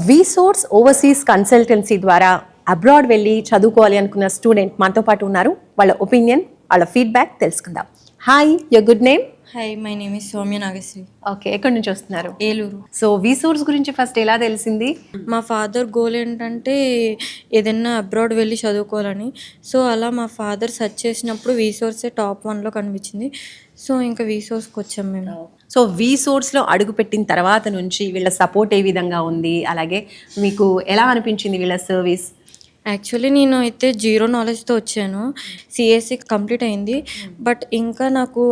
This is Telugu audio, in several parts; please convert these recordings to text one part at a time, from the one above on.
వీసోర్స్ ఓవర్సీస్ కన్సల్టెన్సీ ద్వారా అబ్రాడ్ వెళ్ళి చదువుకోవాలి అనుకున్న స్టూడెంట్ మనతో పాటు ఉన్నారు. వాళ్ళ ఒపీనియన్, వాళ్ళ ఫీడ్బ్యాక్ తెలుసుకుందాం. Hi, your good name? Hi, my name is Soumya Nagasri. Okay, ఎక్కడి నుంచి వస్తున్నారు? ఏలూరు. సో వీసోర్స్ గురించి ఫస్ట్ ఎలా తెలిసింది? మా ఫాదర్ గోల్ ఏంటంటే ఏదైనా అబ్రాడ్ వెళ్ళి చదువుకోవాలని. సో అలా మా ఫాదర్ సెర్చ్ చేసినప్పుడు వీసోర్సే టాప్ 1లో కనిపించింది. సో ఇంకా వీసోర్స్కి వచ్చాం మేము. సో వీసోర్స్లో అడుగు పెట్టిన తర్వాత నుంచి వీళ్ళ సపోర్ట్ ఏ విధంగా ఉంది, అలాగే మీకు ఎలా అనిపించింది వీళ్ళ సర్వీస్? యాక్చువల్లీ నేను అయితే జీరో నాలెడ్జ్తో వచ్చాను. సిఎస్సి కంప్లీట్ అయింది, బట్ ఇంకా నాకు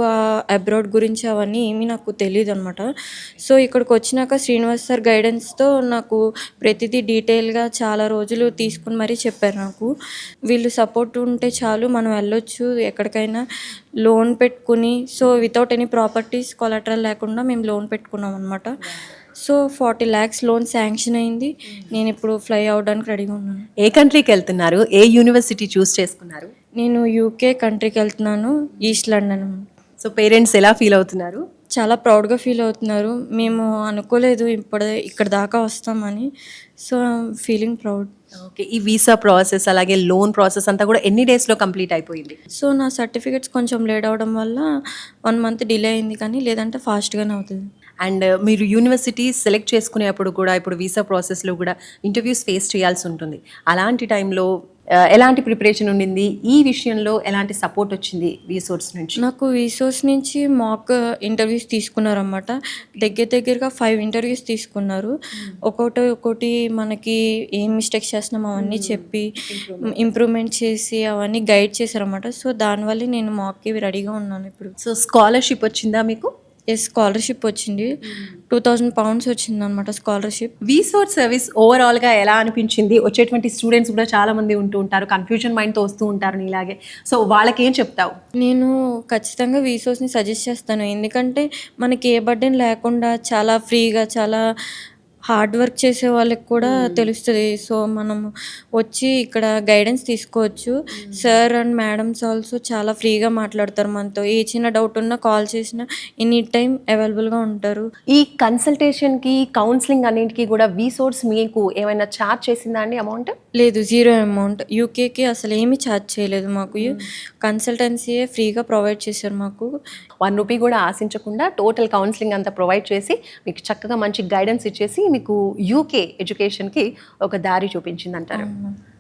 అబ్రాడ్ గురించి అవన్నీ ఏమీ నాకు తెలియదు అనమాట. సో ఇక్కడికి వచ్చినాక శ్రీనివాస్ సార్ గైడెన్స్తో నాకు ప్రతిదీ డీటెయిల్గా చాలా రోజులు తీసుకుని మరీ చెప్పారు నాకు. వీళ్ళు సపోర్ట్ ఉంటే చాలు, మనం వెళ్ళొచ్చు ఎక్కడికైనా. లోన్ పెట్టుకుని, so without any properties collateral లేకుండా మేము లోన్ పెట్టుకున్నాం అనమాట. సో 40 lakhs లోన్ శాంక్షన్ అయింది. నేను ఇప్పుడు ఫ్లై అవడానికి రెడీగా ఉన్నాను. ఏ కంట్రీకి వెళ్తున్నారు? ఏ యూనివర్సిటీ చూస్ చేసుకున్నారు? నేను యూకే కంట్రీకి వెళ్తున్నాను, ఈస్ట్ లండన్. సో పేరెంట్స్ ఎలా ఫీల్ అవుతున్నారు? చాలా ప్రౌడ్గా ఫీల్ అవుతున్నారు. మేము అనుకోలేదు ఇక్కడ దాకా వస్తామని. So feeling proud. ఓకే, ఈ వీసా ప్రాసెస్ అలాగే లోన్ ప్రాసెస్ అంతా కూడా ఎన్ని డేస్లో కంప్లీట్ అయిపోయింది? సో నా సర్టిఫికేట్స్ కొంచెం లేట్ అవడం వల్ల 1 month డిలే అయింది, కానీ లేదంటే ఫాస్ట్గానే అవుతుంది. అండ్ మీరు యూనివర్సిటీ సెలెక్ట్ చేసుకునేప్పుడు కూడా ఇప్పుడు వీసా ప్రాసెస్లో కూడా ఇంటర్వ్యూస్ ఫేస్ చేయాల్సి ఉంటుంది. అలాంటి టైంలో ఎలాంటి ప్రిపరేషన్ ఉండింది? ఈ విషయంలో ఎలాంటి సపోర్ట్ వచ్చింది వీసోర్స్ నుంచి? నాకు వీసోర్స్ నుంచి మాక్ ఇంటర్వ్యూస్ తీసుకున్నారన్నమాట. దగ్గరగా 5 ఇంటర్వ్యూస్ తీసుకున్నారు. ఒక్కొక్కటి మనకి ఏం మిస్టేక్స్ చేస్తున్నాం అవన్నీ చెప్పి ఇంప్రూవ్మెంట్ చేసి అవన్నీ గైడ్ చేశారన్నమాట. సో దానివల్ల నేను మాక్కి రెడీగా ఉన్నాను ఇప్పుడు. సో స్కాలర్షిప్ వచ్చిందా మీకు? స్కాలర్షిప్ వచ్చింది. 2000 pounds వచ్చింది అనమాట స్కాలర్షిప్. వీసోర్స్ సర్వీస్ ఓవరాల్గా ఎలా అనిపించింది? వచ్చేటువంటి స్టూడెంట్స్ కూడా చాలా మంది ఉంటూ ఉంటారు, కన్ఫ్యూజన్ మైండ్తో వస్తూ ఉంటారు నీలాగే. సో వాళ్ళకి ఏం చెప్తావు? నేను ఖచ్చితంగా వీసోర్స్ని సజెస్ట్ చేస్తాను. ఎందుకంటే మనకి ఏ బర్డెన్ లేకుండా చాలా ఫ్రీగా, చాలా హార్డ్ వర్క్ చేసే వాళ్ళకి కూడా తెలుస్తుంది. సో మనం వచ్చి ఇక్కడ గైడెన్స్ తీసుకోవచ్చు. సార్ అండ్ మేడమ్స్ ఆల్సో చాలా ఫ్రీగా మాట్లాడతారు మనతో. ఏ చిన్న డౌట్ ఉన్నా కాల్ చేసినా ఎనీ టైం అవైలబుల్గా ఉంటారు. ఈ కన్సల్టేషన్కి, కౌన్సిలింగ్ అన్నింటికి కూడా వీసోర్స్ మీకు ఏమైనా ఛార్జ్ చేసిందా అండి అమౌంట్? లేదు, 0 amount. యూకేకి అసలు ఏమీ ఛార్జ్ చేయలేదు మాకు. కన్సల్టెన్సీయే ఫ్రీగా ప్రొవైడ్ చేశారు మాకు. 1 రూపీ కూడా ఆశించకుండా టోటల్ కౌన్సిలింగ్ అంతా ప్రొవైడ్ చేసి మీకు చక్కగా మంచి గైడెన్స్ ఇచ్చేసి మీకు యూకే ఎడ్యుకేషన్కి ఒక దారి చూపించింది అంటారు.